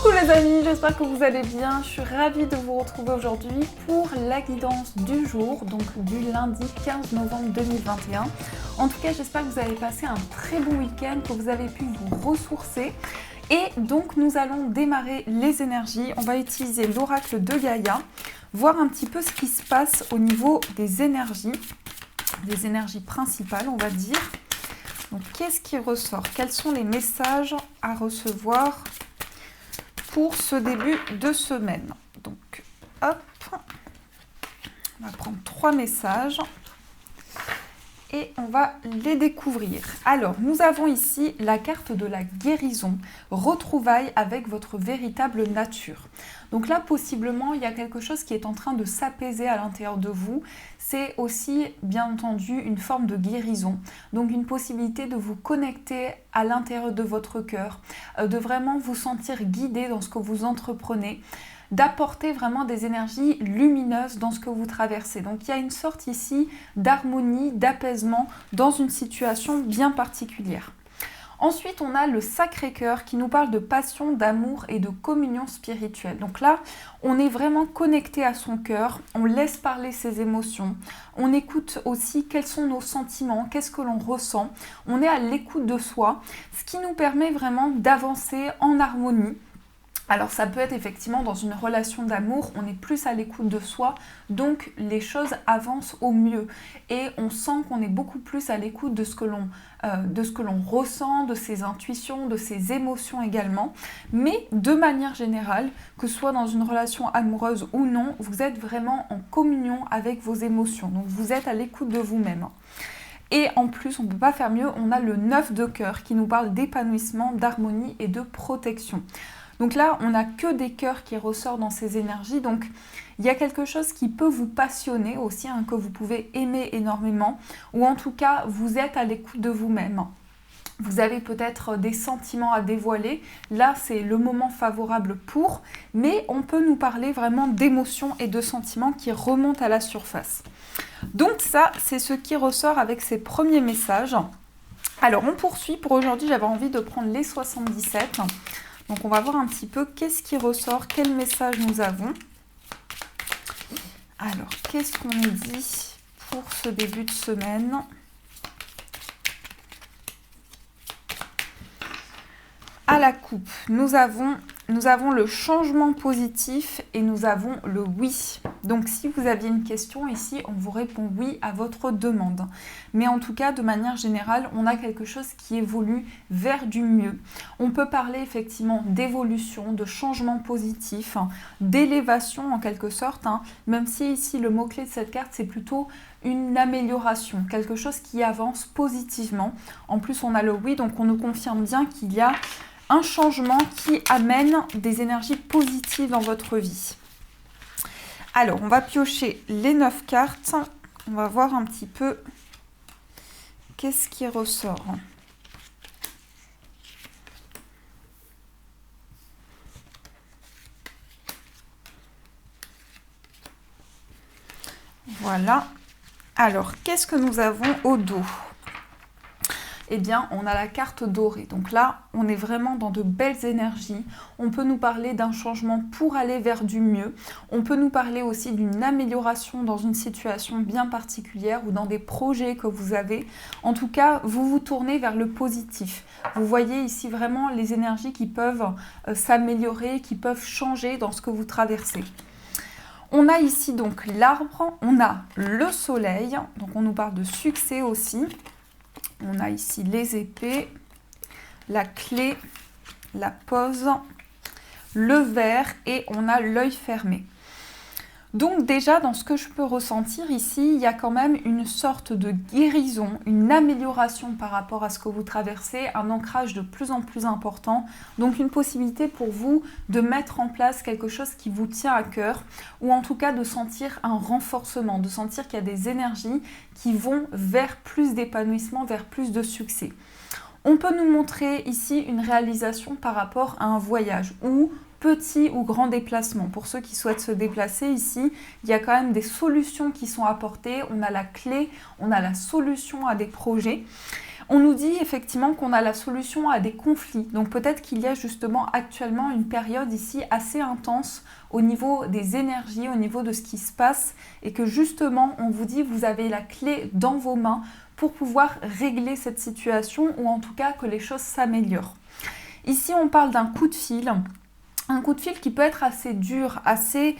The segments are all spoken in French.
Coucou les amis, j'espère que vous allez bien. Je suis ravie de vous retrouver aujourd'hui pour la guidance du jour, donc du lundi 15 novembre 2021. En tout cas, j'espère que vous avez passé un très bon week-end, que vous avez pu vous ressourcer. Et donc, nous allons démarrer les énergies. On va utiliser l'oracle de Gaïa, voir un petit peu ce qui se passe au niveau des énergies principales, on va dire. Donc, qu'est-ce qui ressort? Quels sont les messages à recevoir pour ce début de semaine? Donc, hop, on va prendre 3 messages et on va les découvrir. Alors, nous avons ici la carte de la guérison, retrouvailles avec votre véritable nature. Donc là, possiblement, il y a quelque chose qui est en train de s'apaiser à l'intérieur de vous. C'est aussi, bien entendu, une forme de guérison. Donc, une possibilité de vous connecter à l'intérieur de votre cœur, de vraiment vous sentir guidé dans ce que vous entreprenez, d'apporter vraiment des énergies lumineuses dans ce que vous traversez. Donc, il y a une sorte ici d'harmonie, d'apaisement dans une situation bien particulière. Ensuite, on a le Sacré-Cœur qui nous parle de passion, d'amour et de communion spirituelle. Donc là, on est vraiment connecté à son cœur, on laisse parler ses émotions, on écoute aussi quels sont nos sentiments, qu'est-ce que l'on ressent. On est à l'écoute de soi, ce qui nous permet vraiment d'avancer en harmonie. Alors ça peut être effectivement dans une relation d'amour, on est plus à l'écoute de soi, donc les choses avancent au mieux. Et on sent qu'on est beaucoup plus à l'écoute de ce que l'on ressent, de ses intuitions, de ses émotions également. Mais de manière générale, que ce soit dans une relation amoureuse ou non, vous êtes vraiment en communion avec vos émotions. Donc vous êtes à l'écoute de vous-même. Et en plus, on ne peut pas faire mieux, on a le 9 de cœur qui nous parle d'épanouissement, d'harmonie et de protection. Donc là, on n'a que des cœurs qui ressortent dans ces énergies. Donc, il y a quelque chose qui peut vous passionner aussi, que vous pouvez aimer énormément. Ou en tout cas, vous êtes à l'écoute de vous-même. Vous avez peut-être des sentiments à dévoiler. Là, c'est le moment favorable pour. Mais on peut nous parler vraiment d'émotions et de sentiments qui remontent à la surface. Donc ça, c'est ce qui ressort avec ces premiers messages. Alors, on poursuit. Pour aujourd'hui, j'avais envie de prendre les 77. Donc on va voir un petit peu qu'est-ce qui ressort, quel message nous avons. Alors, qu'est-ce qu'on nous dit pour ce début de semaine? À la coupe, nous avons le changement positif et nous avons le oui. Donc si vous aviez une question ici, on vous répond oui à votre demande. Mais en tout cas, de manière générale, on a quelque chose qui évolue vers du mieux. On peut parler effectivement d'évolution, de changement positif, d'élévation en quelque sorte, même si ici le mot-clé de cette carte, c'est plutôt une amélioration, quelque chose qui avance positivement. En plus, on a le oui, donc on nous confirme bien qu'il y a un changement qui amène des énergies positives dans votre vie. Alors, on va piocher les 9 cartes. On va voir un petit peu qu'est-ce qui ressort. Voilà. Alors, qu'est-ce que nous avons au dos ? Eh bien, on a la carte dorée. Donc là, on est vraiment dans de belles énergies. On peut nous parler d'un changement pour aller vers du mieux. On peut nous parler aussi d'une amélioration dans une situation bien particulière ou dans des projets que vous avez. En tout cas, vous vous tournez vers le positif. Vous voyez ici vraiment les énergies qui peuvent s'améliorer, qui peuvent changer dans ce que vous traversez. On a ici donc l'arbre, on a le soleil, donc on nous parle de succès aussi. On a ici les épées, la clé, la pause, le verre et on a l'œil fermé. Donc déjà, dans ce que je peux ressentir ici, il y a quand même une sorte de guérison, une amélioration par rapport à ce que vous traversez, un ancrage de plus en plus important. Donc une possibilité pour vous de mettre en place quelque chose qui vous tient à cœur ou en tout cas de sentir un renforcement, de sentir qu'il y a des énergies qui vont vers plus d'épanouissement, vers plus de succès. On peut nous montrer ici une réalisation par rapport à un voyage ou petit ou grand déplacement. Pour ceux qui souhaitent se déplacer ici, il y a quand même des solutions qui sont apportées. On a la clé, on a la solution à des projets. On nous dit effectivement qu'on a la solution à des conflits. Donc peut-être qu'il y a justement actuellement une période ici assez intense au niveau des énergies, au niveau de ce qui se passe et que justement on vous dit vous avez la clé dans vos mains pour pouvoir régler cette situation ou en tout cas que les choses s'améliorent. Ici on parle d'un coup de fil. Un coup de fil qui peut être assez dur, assez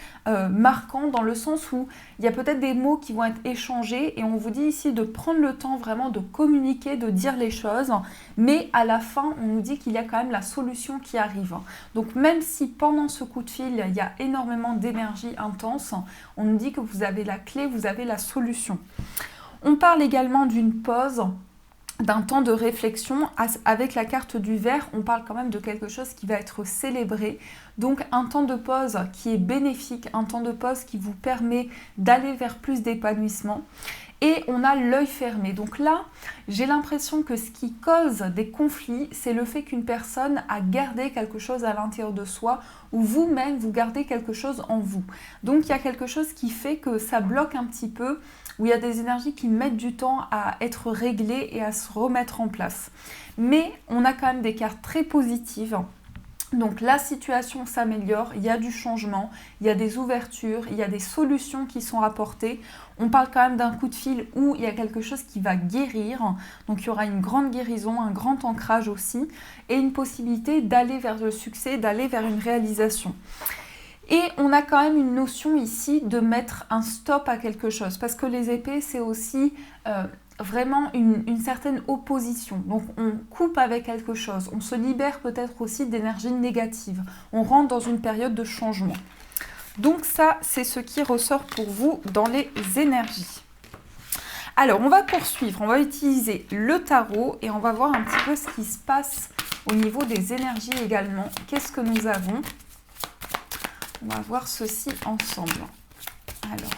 marquant dans le sens où il y a peut-être des mots qui vont être échangés et on vous dit ici de prendre le temps vraiment de communiquer, de dire les choses, mais à la fin on nous dit qu'il y a quand même la solution qui arrive. Donc même si pendant ce coup de fil il y a énormément d'énergie intense, on nous dit que vous avez la clé, vous avez la solution. On parle également d'une pause, d'un temps de réflexion. Avec la carte du verre, on parle quand même de quelque chose qui va être célébré. Donc un temps de pause qui est bénéfique, un temps de pause qui vous permet d'aller vers plus d'épanouissement. Et on a l'œil fermé. Donc là, j'ai l'impression que ce qui cause des conflits, c'est le fait qu'une personne a gardé quelque chose à l'intérieur de soi ou vous-même, vous gardez quelque chose en vous. Donc il y a quelque chose qui fait que ça bloque un petit peu, où il y a des énergies qui mettent du temps à être réglées et à se remettre en place. Mais on a quand même des cartes très positives. Donc la situation s'améliore, il y a du changement, il y a des ouvertures, il y a des solutions qui sont apportées. On parle quand même d'un coup de fil où il y a quelque chose qui va guérir. Donc il y aura une grande guérison, un grand ancrage aussi et une possibilité d'aller vers le succès, d'aller vers une réalisation. Et on a quand même une notion ici de mettre un stop à quelque chose parce que les épées c'est aussi vraiment une certaine opposition. Donc on coupe avec quelque chose, on se libère peut-être aussi d'énergie négative, on rentre dans une période de changement. Donc ça, c'est ce qui ressort pour vous dans les énergies. Alors on va poursuivre, on va utiliser le tarot et on va voir un petit peu ce qui se passe au niveau des énergies également. Qu'est-ce que nous avons ? On va voir ceci ensemble. Alors,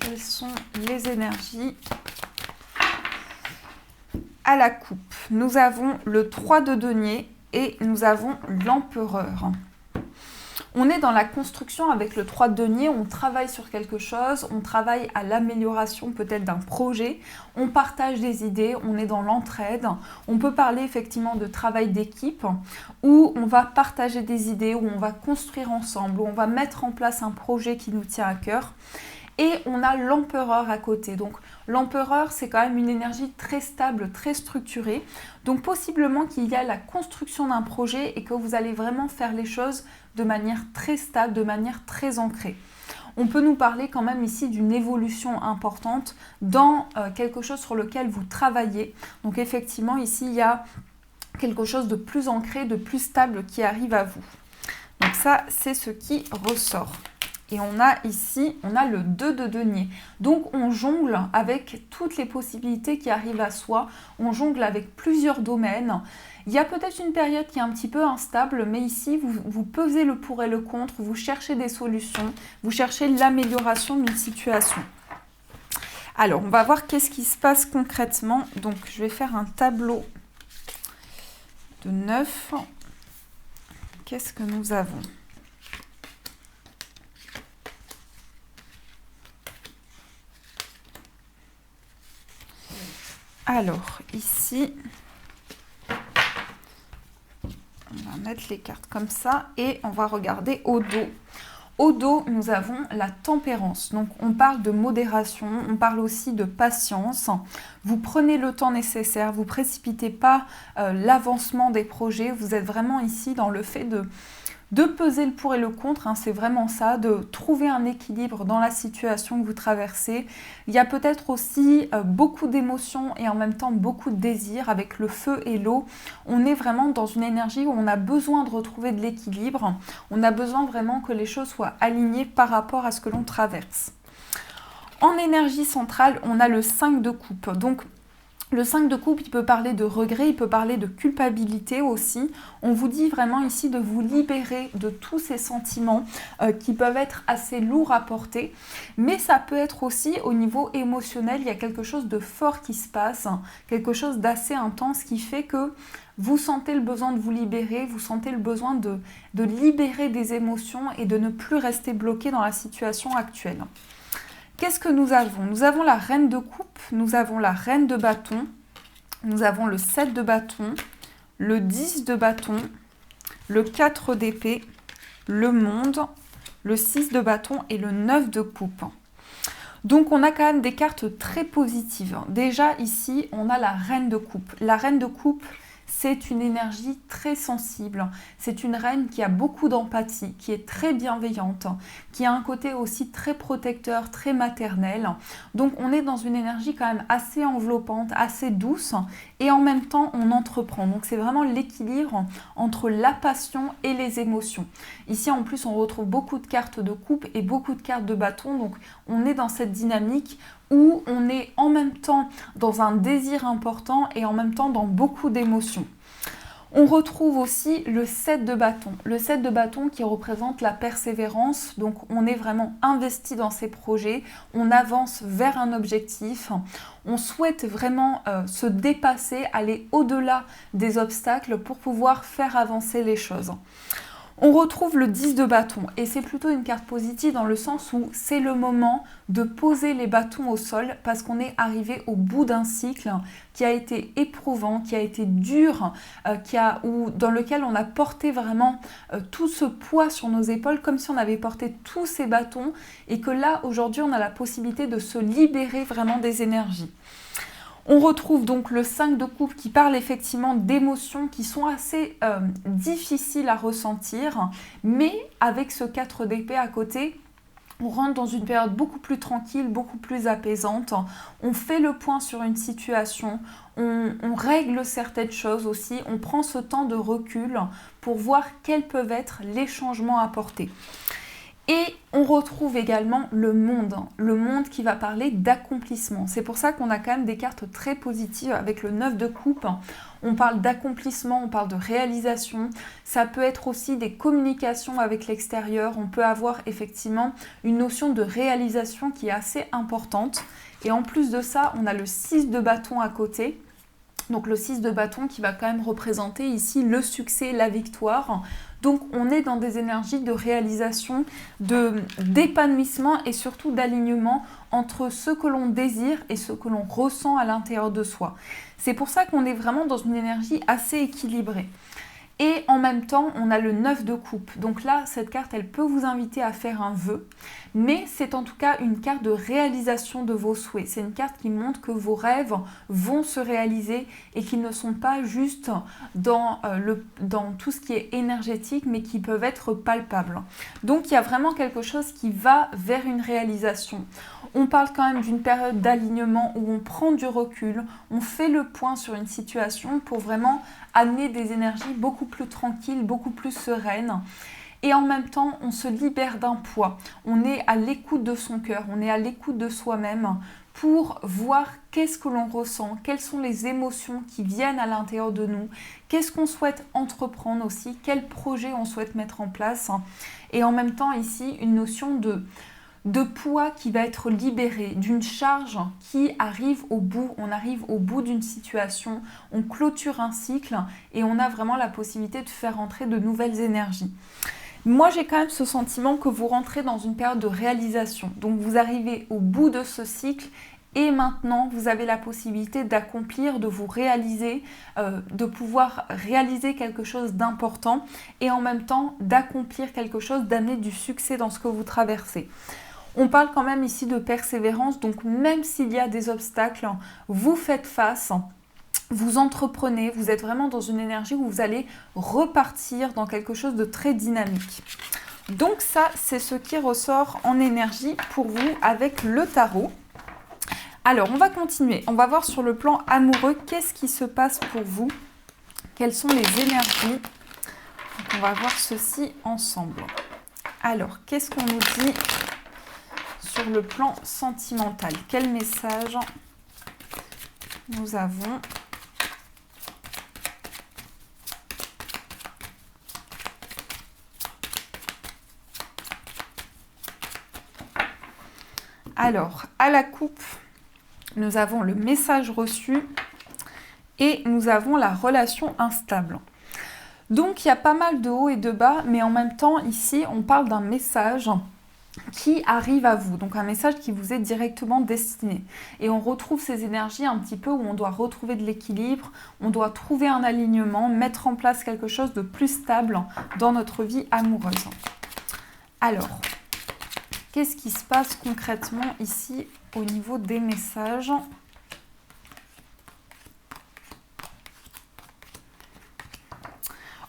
quelles sont les énergies à la coupe? Nous avons le 3 de denier et nous avons l'empereur. On est dans la construction avec le 3 de denier, on travaille sur quelque chose, on travaille à l'amélioration peut-être d'un projet, on partage des idées, on est dans l'entraide. On peut parler effectivement de travail d'équipe où on va partager des idées, où on va construire ensemble, où on va mettre en place un projet qui nous tient à cœur. Et on a l'empereur à côté. Donc l'empereur, c'est quand même une énergie très stable, très structurée. Donc possiblement qu'il y a la construction d'un projet et que vous allez vraiment faire les choses de manière très stable, de manière très ancrée. On peut nous parler quand même ici d'une évolution importante dans quelque chose sur lequel vous travaillez. Donc effectivement, ici, il y a quelque chose de plus ancré, de plus stable qui arrive à vous. Donc ça, c'est ce qui ressort. Et on a ici, on a le 2 de denier. Donc on jongle avec toutes les possibilités qui arrivent à soi. On jongle avec plusieurs domaines. Il y a peut-être une période qui est un petit peu instable, mais ici, vous pesez le pour et le contre. Vous cherchez des solutions. Vous cherchez l'amélioration d'une situation. Alors, on va voir qu'est-ce qui se passe concrètement. Donc, je vais faire un tableau de 9. Qu'est-ce que nous avons ? Alors, ici, on va mettre les cartes comme ça et on va regarder au dos. Au dos, nous avons la tempérance. Donc, on parle de modération, on parle aussi de patience. Vous prenez le temps nécessaire, vous ne précipitez pas l'avancement des projets. Vous êtes vraiment ici dans le fait de peser le pour et le contre, hein, c'est vraiment ça, de trouver un équilibre dans la situation que vous traversez. Il y a peut-être aussi beaucoup d'émotions et en même temps beaucoup de désirs avec le feu et l'eau. On est vraiment dans une énergie où on a besoin de retrouver de l'équilibre. On a besoin vraiment que les choses soient alignées par rapport à ce que l'on traverse. En énergie centrale, on a le 5 de coupe. Donc, le 5 de coupe, il peut parler de regret, il peut parler de culpabilité aussi. On vous dit vraiment ici de vous libérer de tous ces sentiments qui peuvent être assez lourds à porter. Mais ça peut être aussi au niveau émotionnel, il y a quelque chose de fort qui se passe, quelque chose d'assez intense qui fait que vous sentez le besoin de vous libérer, vous sentez le besoin de libérer des émotions et de ne plus rester bloqué dans la situation actuelle. Qu'est-ce que nous avons ? Nous avons la reine de coupe, nous avons la reine de bâton nous avons le 7 de bâton, le 10 de bâton, le 4 d'épée, le monde, le 6 de bâton et le 9 de coupe. Donc on a quand même des cartes très positives. Déjà ici, on a la reine de coupe. La reine de coupe, c'est une énergie très sensible. C'est une reine qui a beaucoup d'empathie, qui est très bienveillante, qui a un côté aussi très protecteur, très maternel. Donc on est dans une énergie quand même assez enveloppante, assez douce et en même temps on entreprend. Donc c'est vraiment l'équilibre entre la passion et les émotions. Ici en plus on retrouve beaucoup de cartes de coupe et beaucoup de cartes de bâton. Donc on est dans cette dynamique où on est en même temps dans un désir important et en même temps dans beaucoup d'émotions. On retrouve aussi le 7 de bâton. Le 7 de bâton qui représente la persévérance. Donc on est vraiment investi dans ses projets, on avance vers un objectif, on souhaite vraiment se dépasser, aller au-delà des obstacles pour pouvoir faire avancer les choses. On retrouve le 10 de bâton et c'est plutôt une carte positive dans le sens où c'est le moment de poser les bâtons au sol parce qu'on est arrivé au bout d'un cycle qui a été éprouvant, qui a été dur, dans lequel on a porté vraiment tout ce poids sur nos épaules comme si on avait porté tous ces bâtons et que là aujourd'hui on a la possibilité de se libérer vraiment des énergies. On retrouve donc le 5 de coupe qui parle effectivement d'émotions qui sont assez difficiles à ressentir, mais avec ce 4 d'épée à côté, on rentre dans une période beaucoup plus tranquille, beaucoup plus apaisante. On fait le point sur une situation, on règle certaines choses aussi, on prend ce temps de recul pour voir quels peuvent être les changements apportés. Et on retrouve également le monde qui va parler d'accomplissement. C'est pour ça qu'on a quand même des cartes très positives avec le 9 de coupe. On parle d'accomplissement, on parle de réalisation. Ça peut être aussi des communications avec l'extérieur. On peut avoir effectivement une notion de réalisation qui est assez importante. Et en plus de ça, on a le 6 de bâton à côté. Donc le 6 de bâton qui va quand même représenter ici le succès, la victoire. Donc on est dans des énergies de réalisation, d'épanouissement et surtout d'alignement entre ce que l'on désire et ce que l'on ressent à l'intérieur de soi. C'est pour ça qu'on est vraiment dans une énergie assez équilibrée. Et en même temps, on a le 9 de coupe. Donc là, cette carte, elle peut vous inviter à faire un vœu. Mais c'est en tout cas une carte de réalisation de vos souhaits. C'est une carte qui montre que vos rêves vont se réaliser et qu'ils ne sont pas juste dans tout ce qui est énergétique, mais qui peuvent être palpables. Donc il y a vraiment quelque chose qui va vers une réalisation. On parle quand même d'une période d'alignement où on prend du recul, on fait le point sur une situation pour vraiment amener des énergies beaucoup plus tranquilles, beaucoup plus sereines. Et en même temps, on se libère d'un poids. On est à l'écoute de son cœur, on est à l'écoute de soi-même pour voir qu'est-ce que l'on ressent, quelles sont les émotions qui viennent à l'intérieur de nous, qu'est-ce qu'on souhaite entreprendre aussi, quel projet on souhaite mettre en place. Et en même temps, ici, une notion de poids qui va être libéré, d'une charge qui arrive au bout. On arrive au bout d'une situation, on clôture un cycle et on a vraiment la possibilité de faire entrer de nouvelles énergies. Moi, j'ai quand même ce sentiment que vous rentrez dans une période de réalisation. Donc, vous arrivez au bout de ce cycle et maintenant, vous avez la possibilité d'accomplir, de vous réaliser, de pouvoir réaliser quelque chose d'important et en même temps d'accomplir quelque chose, d'amener du succès dans ce que vous traversez. On parle quand même ici de persévérance, donc même s'il y a des obstacles, vous faites face. Vous entreprenez, vous êtes vraiment dans une énergie où vous allez repartir dans quelque chose de très dynamique. Donc ça, c'est ce qui ressort en énergie pour vous avec le tarot. Alors, on va continuer. On va voir sur le plan amoureux, qu'est-ce qui se passe pour vous? Quelles sont les énergies? Donc, on va voir ceci ensemble. Alors, qu'est-ce qu'on nous dit sur le plan sentimental? Quel message nous avons? Alors, à la coupe, nous avons le message reçu et nous avons la relation instable. Donc, il y a pas mal de hauts et de bas, mais en même temps, ici, on parle d'un message qui arrive à vous, donc un message qui vous est directement destiné. Et on retrouve ces énergies un petit peu où on doit retrouver de l'équilibre, on doit trouver un alignement, mettre en place quelque chose de plus stable dans notre vie amoureuse. Alors, qu'est-ce qui se passe concrètement ici au niveau des messages ?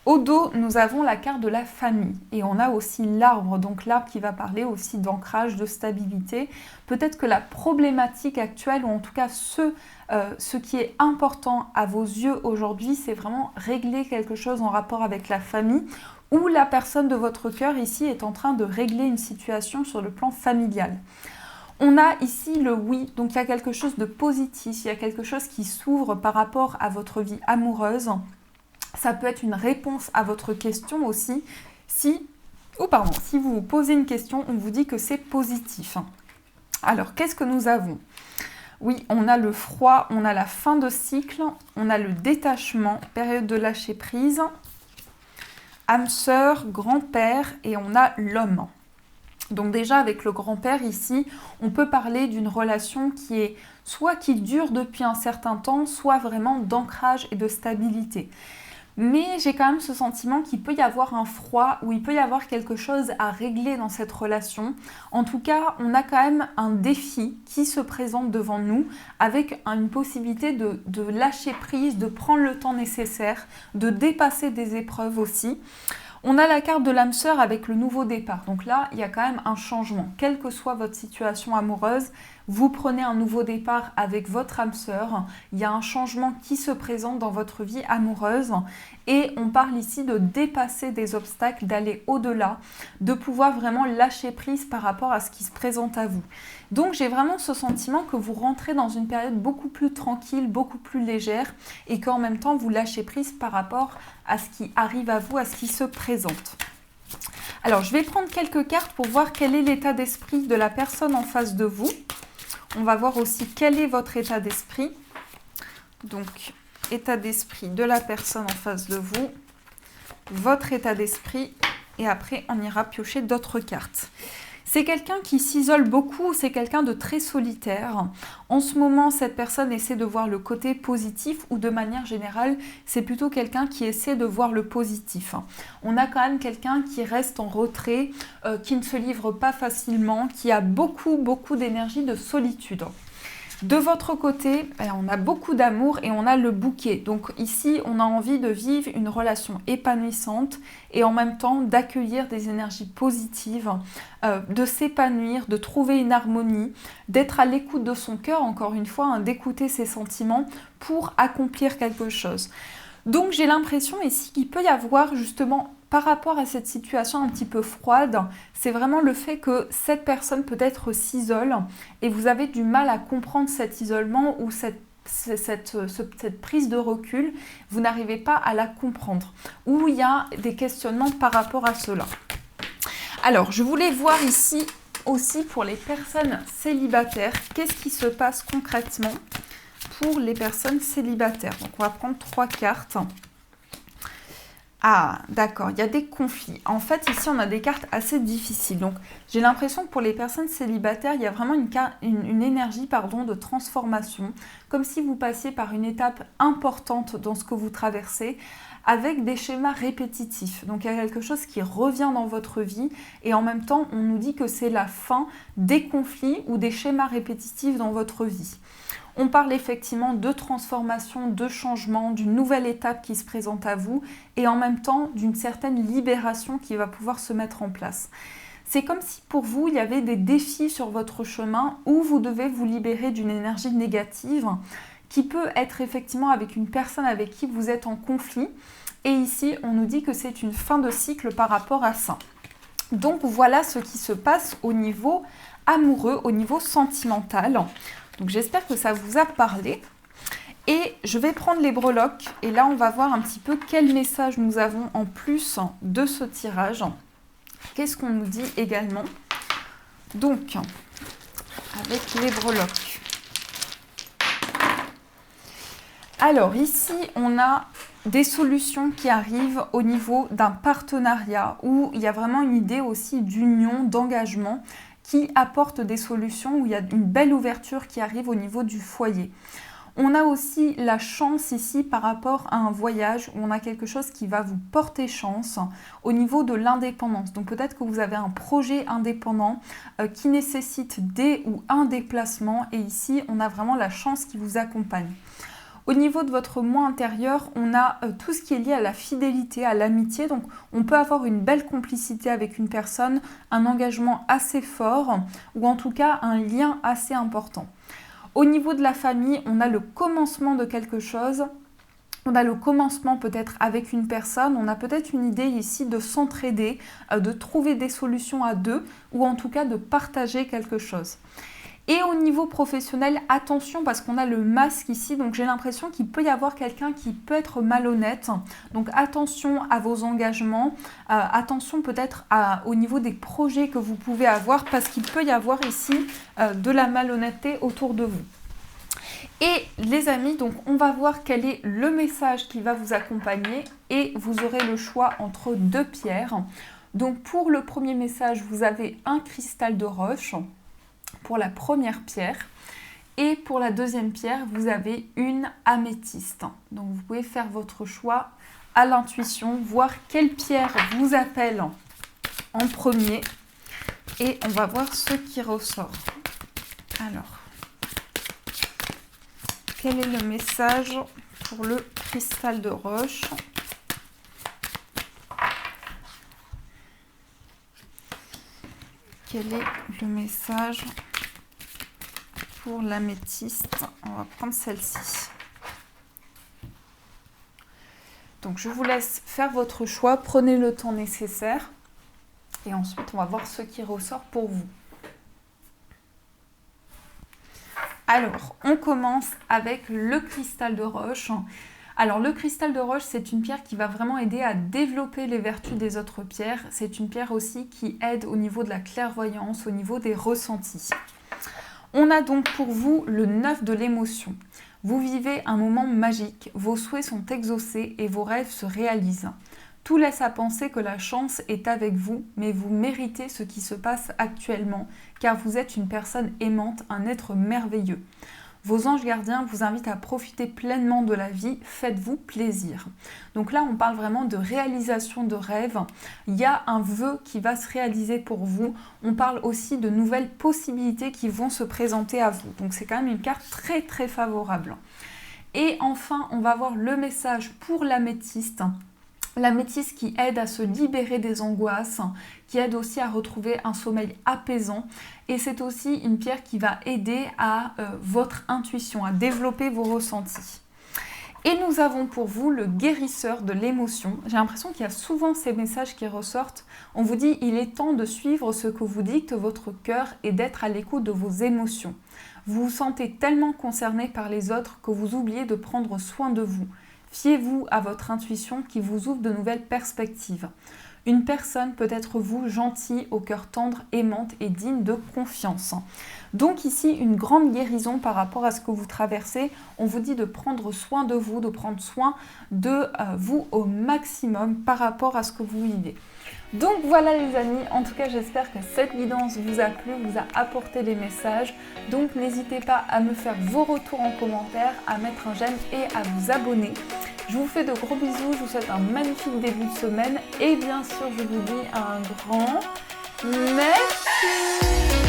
Au dos, nous avons la carte de la famille et on a aussi l'arbre, donc l'arbre qui va parler aussi d'ancrage, de stabilité. Peut-être que la problématique actuelle, ou en tout cas ce qui est important à vos yeux aujourd'hui, c'est vraiment régler quelque chose en rapport avec la famille, ou la personne de votre cœur ici est en train de régler une situation sur le plan familial. On a ici le oui, donc il y a quelque chose de positif, il y a quelque chose qui s'ouvre par rapport à votre vie amoureuse. Ça peut être une réponse à votre question aussi. Si vous vous posez une question, on vous dit que c'est positif. Alors, qu'est-ce que nous avons ? Oui, on a le froid, on a la fin de cycle, on a le détachement, période de lâcher prise, âme sœur, grand-père et on a l'homme. Donc déjà avec le grand-père ici, on peut parler d'une relation qui est soit qui dure depuis un certain temps, soit vraiment d'ancrage et de stabilité. Mais j'ai quand même ce sentiment qu'il peut y avoir un froid, ou il peut y avoir quelque chose à régler dans cette relation. En tout cas, on a quand même un défi qui se présente devant nous, avec une possibilité de lâcher prise, de prendre le temps nécessaire, de dépasser des épreuves aussi. On a la carte de l'âme sœur avec le nouveau départ. Donc là, il y a quand même un changement. Quelle que soit votre situation amoureuse, vous prenez un nouveau départ avec votre âme sœur. Il y a un changement qui se présente dans votre vie amoureuse. Et on parle ici de dépasser des obstacles, d'aller au-delà, de pouvoir vraiment lâcher prise par rapport à ce qui se présente à vous. Donc j'ai vraiment ce sentiment que vous rentrez dans une période beaucoup plus tranquille, beaucoup plus légère et qu'en même temps vous lâchez prise par rapport à ce qui arrive à vous, à ce qui se présente. Alors je vais prendre quelques cartes pour voir quel est l'état d'esprit de la personne en face de vous. On va voir aussi quel est votre état d'esprit. Donc état d'esprit de la personne en face de vous, votre état d'esprit et après on ira piocher d'autres cartes. C'est quelqu'un qui s'isole beaucoup, c'est quelqu'un de très solitaire. En ce moment, cette personne essaie de voir le côté positif ou de manière générale, c'est plutôt quelqu'un qui essaie de voir le positif. On a quand même quelqu'un qui reste en retrait, qui ne se livre pas facilement, qui a beaucoup d'énergie de solitude. De votre côté, on a beaucoup d'amour et on a le bouquet. Donc ici, on a envie de vivre une relation épanouissante et en même temps d'accueillir des énergies positives, de s'épanouir, de trouver une harmonie, d'être à l'écoute de son cœur, encore une fois, d'écouter ses sentiments pour accomplir quelque chose. Donc j'ai l'impression ici qu'il peut y avoir justement par rapport à cette situation un petit peu froide, c'est vraiment le fait que cette personne peut-être s'isole et vous avez du mal à comprendre cet isolement ou cette prise de recul, vous n'arrivez pas à la comprendre. Ou il y a des questionnements par rapport à cela. Alors, je voulais voir ici aussi pour les personnes célibataires, qu'est-ce qui se passe concrètement pour les personnes célibataires. Donc, on va prendre 3 cartes. Ah, d'accord, il y a des conflits. En fait, ici, on a des cartes assez difficiles. Donc, j'ai l'impression que pour les personnes célibataires, il y a vraiment une énergie de transformation, comme si vous passiez par une étape importante dans ce que vous traversez, avec des schémas répétitifs. Donc, il y a quelque chose qui revient dans votre vie et en même temps, on nous dit que c'est la fin des conflits ou des schémas répétitifs dans votre vie. On parle effectivement de transformation, de changement, d'une nouvelle étape qui se présente à vous et en même temps d'une certaine libération qui va pouvoir se mettre en place. C'est comme si pour vous, il y avait des défis sur votre chemin où vous devez vous libérer d'une énergie négative qui peut être effectivement avec une personne avec qui vous êtes en conflit. Et ici, on nous dit que c'est une fin de cycle par rapport à ça. Donc voilà ce qui se passe au niveau amoureux, au niveau sentimental. Donc j'espère que ça vous a parlé. Et je vais prendre les breloques et là on va voir un petit peu quel message nous avons en plus de ce tirage. Qu'est-ce qu'on nous dit également? Donc, avec les breloques. Alors ici on a des solutions qui arrivent au niveau d'un partenariat où il y a vraiment une idée aussi d'union, d'engagement qui apporte des solutions, où il y a une belle ouverture qui arrive au niveau du foyer. On a aussi la chance ici par rapport à un voyage où on a quelque chose qui va vous porter chance au niveau de l'indépendance. Donc peut-être que vous avez un projet indépendant qui nécessite des ou un déplacement et ici on a vraiment la chance qui vous accompagne. Au niveau de votre moi intérieur, on a tout ce qui est lié à la fidélité, à l'amitié. Donc, on peut avoir une belle complicité avec une personne, un engagement assez fort ou en tout cas un lien assez important. Au niveau de la famille, on a le commencement de quelque chose. On a le commencement peut-être avec une personne. On a peut-être une idée ici de s'entraider, de trouver des solutions à deux ou en tout cas de partager quelque chose. Et au niveau professionnel, attention parce qu'on a le masque ici, donc j'ai l'impression qu'il peut y avoir quelqu'un qui peut être malhonnête. Donc attention à vos engagements, attention peut-être au niveau des projets que vous pouvez avoir parce qu'il peut y avoir ici de la malhonnêteté autour de vous. Et les amis, donc on va voir quel est le message qui va vous accompagner et vous aurez le choix entre deux pierres. Donc pour le premier message, vous avez un cristal de roche. Pour la première pierre et pour la deuxième pierre vous avez une améthyste. Donc vous pouvez faire votre choix à l'intuition, voir quelle pierre vous appelle en premier et on va voir ce qui ressort. Alors, quel est le message pour le cristal de roche? Quel est le message pour l'améthyste? On va prendre celle-ci. Donc je vous laisse faire votre choix, prenez le temps nécessaire et ensuite on va voir ce qui ressort pour vous. Alors, on commence avec le cristal de roche. Alors le cristal de roche, c'est une pierre qui va vraiment aider à développer les vertus des autres pierres. C'est une pierre aussi qui aide au niveau de la clairvoyance, au niveau des ressentis. On a donc pour vous le 9 de l'émotion. Vous vivez un moment magique, vos souhaits sont exaucés et vos rêves se réalisent. Tout laisse à penser que la chance est avec vous, mais vous méritez ce qui se passe actuellement, car vous êtes une personne aimante, un être merveilleux. Vos anges gardiens vous invitent à profiter pleinement de la vie, faites-vous plaisir. Donc là, on parle vraiment de réalisation de rêves. Il y a un vœu qui va se réaliser pour vous. On parle aussi de nouvelles possibilités qui vont se présenter à vous. Donc c'est quand même une carte très très favorable. Et enfin, on va voir le message pour l'améthyste. L'améthyste qui aide à se libérer des angoisses, qui aide aussi à retrouver un sommeil apaisant. Et c'est aussi une pierre qui va aider à votre intuition, à développer vos ressentis. Et nous avons pour vous le guérisseur de l'émotion. J'ai l'impression qu'il y a souvent ces messages qui ressortent. On vous dit, il est temps de suivre ce que vous dicte votre cœur et d'être à l'écoute de vos émotions. Vous vous sentez tellement concerné par les autres que vous oubliez de prendre soin de vous. Fiez-vous à votre intuition qui vous ouvre de nouvelles perspectives. Une personne peut être vous, gentille, au cœur tendre, aimante et digne de confiance. Donc ici, une grande guérison par rapport à ce que vous traversez. On vous dit de prendre soin de vous, de prendre soin de vous au maximum par rapport à ce que vous vivez. Donc voilà les amis, en tout cas j'espère que cette guidance vous a plu, vous a apporté des messages. Donc n'hésitez pas à me faire vos retours en commentaire, à mettre un j'aime et à vous abonner. Je vous fais de gros bisous, je vous souhaite un magnifique début de semaine et bien sûr je vous dis un grand merci.